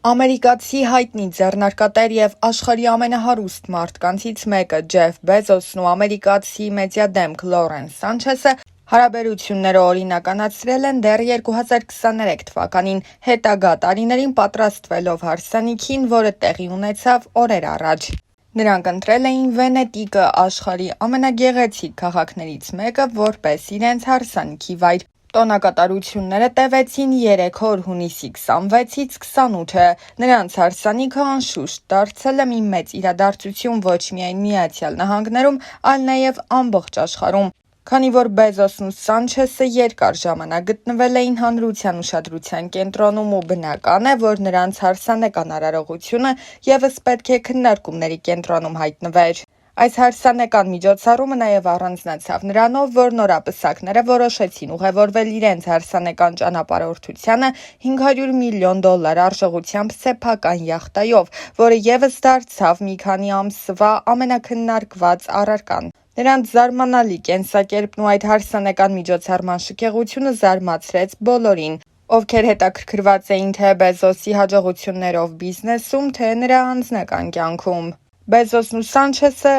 Ամերիկացի հայտնի ձեռնարկատեր և աշխարհի ամենահարուստ մարդկանցից մեկը Ջեֆ Բեզոսն ու ամերիկացի մեդիա դեմք Լորենս Սանչեսը հարաբերությունները օրինականացրել են դեռ 2023 թվականին, հետագա տարիներին պատրաստվելով հարսանիքին, որը տեղի ունեցավ օրեր առաջ։ Նրանք ընտրել էին Վենետիկը աշխարհի ամենագեղեցիկ քաղաքներից մեկը որպես իրենց հարսանիքի վայր։ Տոնակատարությունները տևեցին 3 օր՝ հունիսի 26-ից 28-ը։ Նրանց հարսանիքը անշուշտ դարձել է մի մեծ իրադարձություն ոչ միայն Միացյալ Նահանգներում, այլ նաև ամբողջ աշխարհում։ Քանի որ Բեզոսն ու Սանչեսը երկար ժամանակ գտնվել էին հանրության ուշադրության կենտրոնում ու բնական է, որ նրանց հարսանեկան արարողությունը ևս պետք է քննարկումների կենտրոնում հայտնվեր։ Այս հարսանեկան միջոցառումը նաև առանձնացավ նրանով, որ նորապսակները որոշեցին ուղևորվել իրենց հարսանեկան ճանապարհորդությանը $500 միլիոն արժողությամբ սեփական յախտայով, որը ևս դարձավ մի քանի ամսվա ամենաքննարկված առարկան։ Նրանց զարմանալի կենսակերպն ու այդ հարսանեկան միջոցառման շքեղությունը զարմացրեց բոլորին, ովքեր հետաքրքրված էին թե Բեզոսի հաջողություններով բիզնեսում, թե նրա անձնական կյանքում։ Բեզոսն ու Սանչեսը,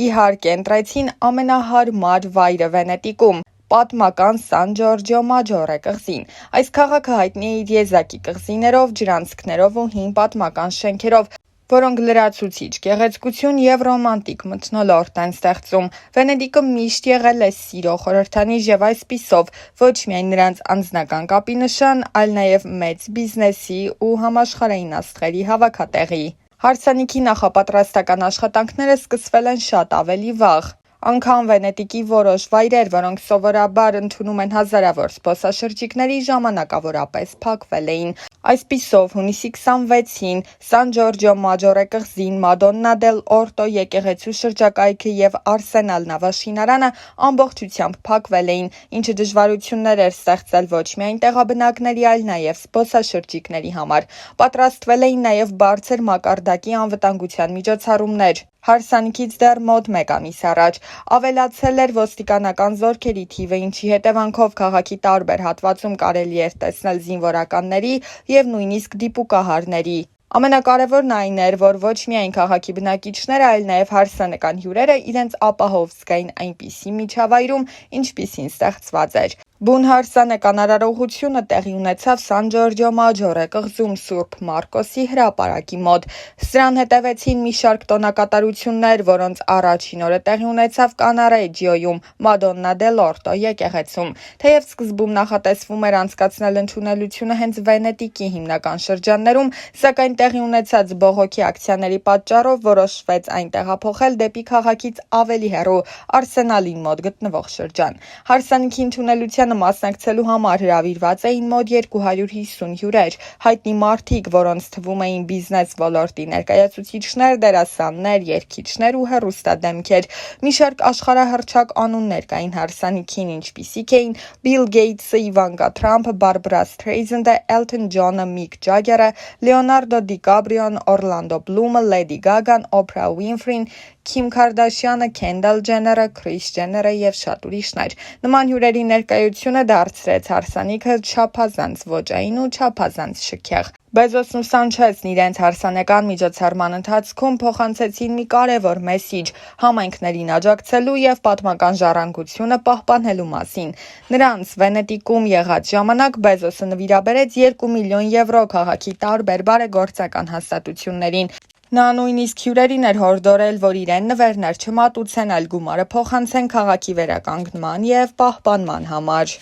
իհարկե, ընտրեցին ամենահարմար վայրը Վենետիկում՝ պատմական Սան Ջորջո Մաջորե կղզին։ Այս քաղաքը հայտնի է իր եզակի կղզիներով, ջրանցքներով ու հին պատմական շենքերով, որոնք լրացուցիչ գեղեցկություն և ռոմանտիկ մթնոլորտ են ստեղծում։ Վենետիկը միշտ եղել է սիրո խորհրդանիշ և այսպիսով ոչ միայն նրանց անձնական կապի նշան, այլ նաև մեծ բիզնեսի ու համաշխարհային աստղերի հավաքատեղի։ Հարսանիքի նախապատրաստական աշխատանքները սկսվել են շատ ավելի վաղ։ Անգամ Վենետիկի որոշ վայրեր, որոնք սովորաբար ընդունում են հազարավոր զբոսաշրջիկների, ժամանակավորապես փակվել էին։ Այսպիսով, հունիսի 26-ին Սան Ջորջո Մաջորե կղզին, Մադոննա դել Օրտո եկեղեցու շրջակայքը և Արսենալ նավաշինարանը ամբողջությամբ փակվել էին, ինչը դժվարություններ էր ստեղծել ոչ միայն տեղաբնակների, այլ նաև զբոսաշրջիկների համար։ Պատրաստվել էին նաև բարձր մակարդակի անվտանգության միջոցառումներ։ Հարսանիքից դեռ մոտ 1 ամիս առաջ ավելացել էր ոստիկանական զորքերի թիվը, ինչի հետևանքով քաղաքի տարբեր հատվածում կարելի էր տեսնել զինվորականների և նույնիսկ դիպուկահարների։ Ամենակարևորն այն էր, որ ոչ միայն քաղաքի բնակիչները, այլ նաև հարսանեկան հյուրերը իրենց ապահով զգային այնպիսի միջավայրում, ինչպիսին ստեղծված էր։ Բուն հարսանեկան արարողությունը տեղի ունեցավ Սան Ջորջո Մաջորե կղզում Սուրբ Մարկոսի հրապարակի մոտ։ Սրան հետևեցին մի շարք տոնակատարություններ, որոնց առաջին օրը տեղի ունեցավ Կանարեջիոյում, Մադոննա դել Օրտո եկեղեցում։ Թեև սկզբում նախատեսվում էր անցկացնել ընդունելությունը հենց Վենետիկի հիմնական շրջաններում, սակայն տեղի ունեցած բողոքի ակցիաների պատճառով որոշվեց այն տեղափոխել դեպի քաղաքից ավելի հեռու Արսենալին մոտ գտնվող շրջան։ Հարսանիքի ընդունելությանը մասնակցելու համար հրավիրված էին մոտ 250 հյուրեր, հայտնի մարդիկ, որոնց թվում էին բիզնես ոլորտի ներկայացուցիչներ, դերասաններ, երգիչներ ու հեռուստադեմքեր։ Մի շարք աշխարհահռչակ անուններ կային հարսանիքին, ինչպիսիք էին Բիլ Գեյթսը, Իվանկա Թրամփը, Բարբարա Սթրեյզենդը, Էլթոն Ջոնը, Միք Ջագերը, Լեոնարդո Դիկապրիոն, Օրլանդո Բլումը, Լեդի Գագան, Օփրա Ուինֆրին, Քիմ Քարդաշյանը, Քենդալ Ջենները, Քրիս Ջենները և շատ ուրիշներ։ Նման հյուրերի ներկայությունը դարձրեց հարսանիքը չափազանց ոճային ու չափազանց շքեղ։ Բեզոսն ու Սանչեսն իրենց հարսանեկան միջոցառման ընթացքում փոխանցեցին մի կարևոր մեսիջ՝ համայնքներին աջակցելու և պատմական ժառանգությունը պահպանելու մասին։ Նրանց Վենետիկում եղած ժամանակ Բեզոսը նվիրաբերեց €2 միլիոն քաղաքի տարբեր բարեգործական հաստատություններին։ Նա նույնիսկ հյուրերին էր հորդորել, որ իրեն նվերներ չմատուցեն, այլ գումարը փոխանցեն քաղաքի վերականգնման և պահպանման համար։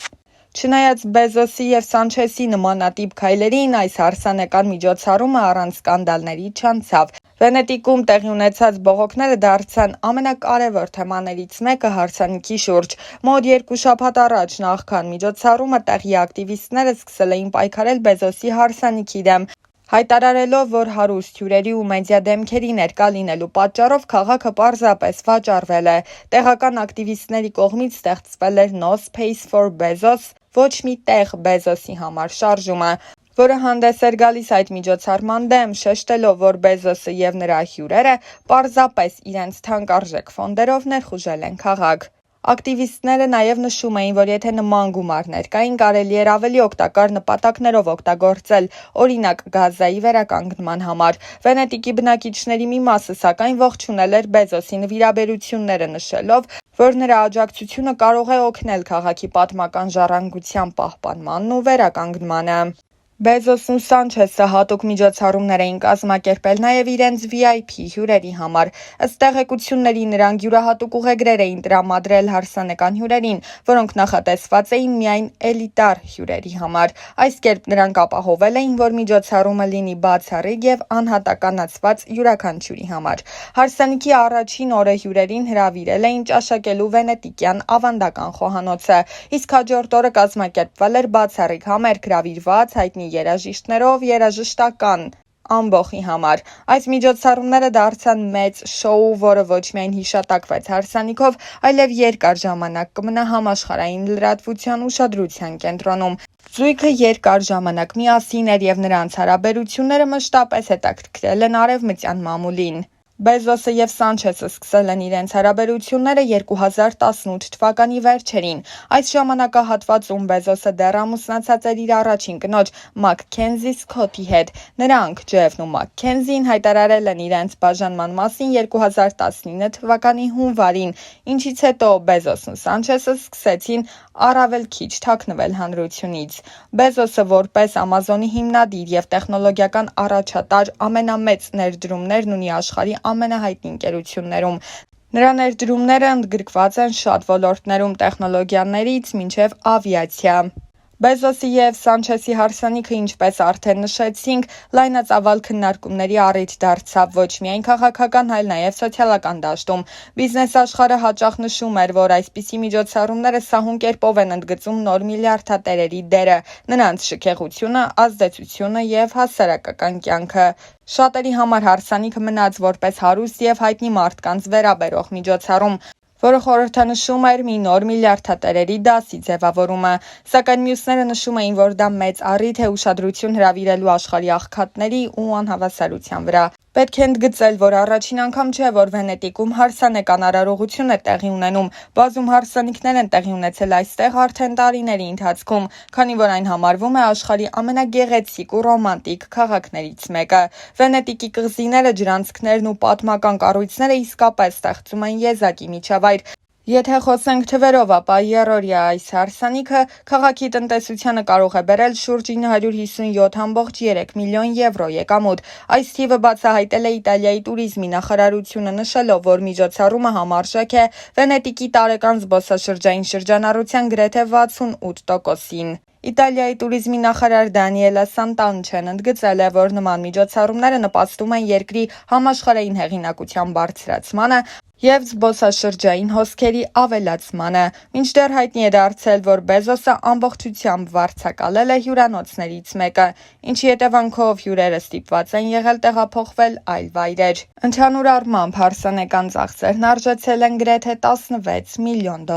Չնայած Բեզոսի և Սանչեսի նմանատիպ քայլերին, այս հարսանեկան միջոցառումը առանց սկանդալների չանցավ։ Վենետիկում տեղի ունեցած բողոքները դարձան ամենակարևոր թեմաներից մեկը հարսանիքի շուրջ։ Մոտ 2 շաբաթ առաջ, նախքան միջոցառումը, տեղի ակտիվիստները սկսել էին պայքարել Բեզոսի հարսանիքի դեմ, հայտարարելով, որ հարուստ հյուրերի ու մեդիա դեմքերի ներկա լինելու պատճառով քաղաքը պարզապես վաճառվել է։ Տեղական ակտիվիստների կողմից ստեղծվել էր No Space for Bezos, ոչ մի տեղ Բեզոսի համար շարժումը, որը հանդես էր գալիս այդ միջոցառման դեմ, շեշտելով, որ Բեզոսը և նրա հյուրերը պարզապես իրենց թանկարժեք ֆոնդերով ներխուժել են քաղաք։ Ակտիվիստները նաև նշում էին, որ եթե նման գումարներ կային, կարելի էր ավելի օգտակար նպատակներով օգտագործել, օրինակ Գազայի վերականգնման համար։ Վենետիկի բնակիչների մի մասը սակայն ողջունել էր Բեզոսի նվիրաբերությունները, նշելով, որ նրա աջակցությունը կարող է օգնել քաղաքի պատմական ժառանգության պահպանմանն ու վերականգնմանը։ Բեզոսն ու Սանչեսը հատուկ միջոցառումներ էին կազմակերպել նաև իրենց VIP հյուրերի համար։ Ըստ տեղեկությունների, նրանք յուրահատուկ ուղեգրեր էին տրամադրել հարսանեկան հյուրերին, որոնք նախատեսված էին միայն էլիտար հյուրերի համար։ Այս կերպ նրանք ապահովել էին, որ միջոցառումը լինի բացառիկ և անհատականացված յուրաքանչյուրի համար։ Հարսանիքի առաջին օրը հյուրերին հրավիրել էին ճաշակելու վենետիկյան ավանդական խոհանոցը, իսկ հաջորդ օրը կազմակերպվել էր բացառիկ համերգ հրավիրված հայտնի երաժիշտներով երաժշտական ամբոխի համար։ Այս միջոցառումները դարձան մեծ շոու, որը ոչ միայն հիշատակվեց հարսանիքով, այլև երկար ժամանակ կմնա համաշխարհային լրատվության ուշադրության կենտրոնում։ Զույգը երկար ժամանակ միասին էր և նրանց հարաբերությունները մշտապես հետաքրքրել են արևմտյան մամուլին։ Բեզոսը և Սանչեսը սկսել են իրենց հարաբերությունները 2018 թվականի վերջերին։ Այս ժամանակահատվածում Բեզոսը դեռ ամուսնացած էր իր առաջին կնոջ Մաքքենզի Սքոթի հետ։ Նրանք՝ Ջեֆն ու Մաքքենզին, հայտարարել են իրենց բաժանման մասին 2019 թվականի հունվարին, ինչից հետո Բեզոսն ու Սանչեսը սկսեցին առավել քիչ թաքնվել հանրությունից։ Բեզոսը որպես Ամազոնի հիմնադիր և տեխնոլոգիական առաջատար ամենամեծ ներդրումներն ունի աշխարհի ամենահայտնի ընկերություններում։ Նրա ներդրումները ընդգրկված են շատ ոլորտներում՝ տեխնոլոգիաներից մինչև ավիացիա։ Բեզոսի և Սանչեսի հարսանիքը, ինչպես արդեն նշեցինք, լայնածավալ քննարկումների առիթ դարձավ ոչ միայն քաղաքական, այլ նաև սոցիալական դաշտում։ Բիզնես աշխարհը հաճախ նշում էր, որ այսպիսի միջոցառումները սահուն կերպով են ընդգծում նոր միլիարդատերերի դերը, նրանց շքեղությունը, ազդեցությունը և հասարակական կյանքը։ Շատերի համար հարսանիքը մնաց որպես հարուստ և հայտնի մարդկանց վերաբերող միջոցառում, որը խորհրդանշում էր մի նոր միլիարդատերերի դասի ձևավորումը։ Սակայն մյուսները նշում էին, որ դա մեծ առիթ է ուշադրություն հրավիրելու աշխարհի աղքատների ու անհավասարության վրա։ Պետք է ընդգծել, որ առաջին անգամ չէ, որ Վենետիկում հարսանեկան արարողություն է տեղի ունենում։ Բազում հարսանիքներ են տեղի ունեցել այստեղ արդեն տարիների ընթացքում, քանի որ այն համարվում է աշխարհի ամենագեղեցիկ ու ռոմանտիկ քաղաքներից մեկը։ Վենետիկի կղզիները, ջրանցքներն ու պատմական կառույցները իսկապես ստեղծում են եզակի միջավայր։ Եթե խոսենք թվերով, ապա եռօրյա այս հարսանիքը քաղաքի տնտեսությանը կարող է բերել շուրջ 957.3 միլիոն եվրո եկամուտ։ Այս թիվը բացահայտել է Իտալիայի տուրիզմի նախարարությունը, նշելով, որ միջոցառումը համարժեք է Վենետիկի տարեկան զբոսաշրջային շրջանառության գրեթե 68%-ին։ Իտալիայի տուրիզմի նախարար Դանիելա Սանտանչեն ընդգծել է, որ նման միջոցառումները նպաստում են երկրի համաշխարհային հեղինակության բարձրացմանը և զբոսաշրջային հոսքերի ավելացմանը։ Մինչդեռ հայտնի է դարձել, որ Բեզոսը ամբողջությամբ վարձակալել է հյուրանոցներից մեկը, ինչի հետևանքով հյուրերը ստիպված են եղել տեղափոխվել այլ վայրեր։ Ընդհանուր առմամբ հարսանեկան ծախսերն արժեցել են գրեթե $16 միլիոն։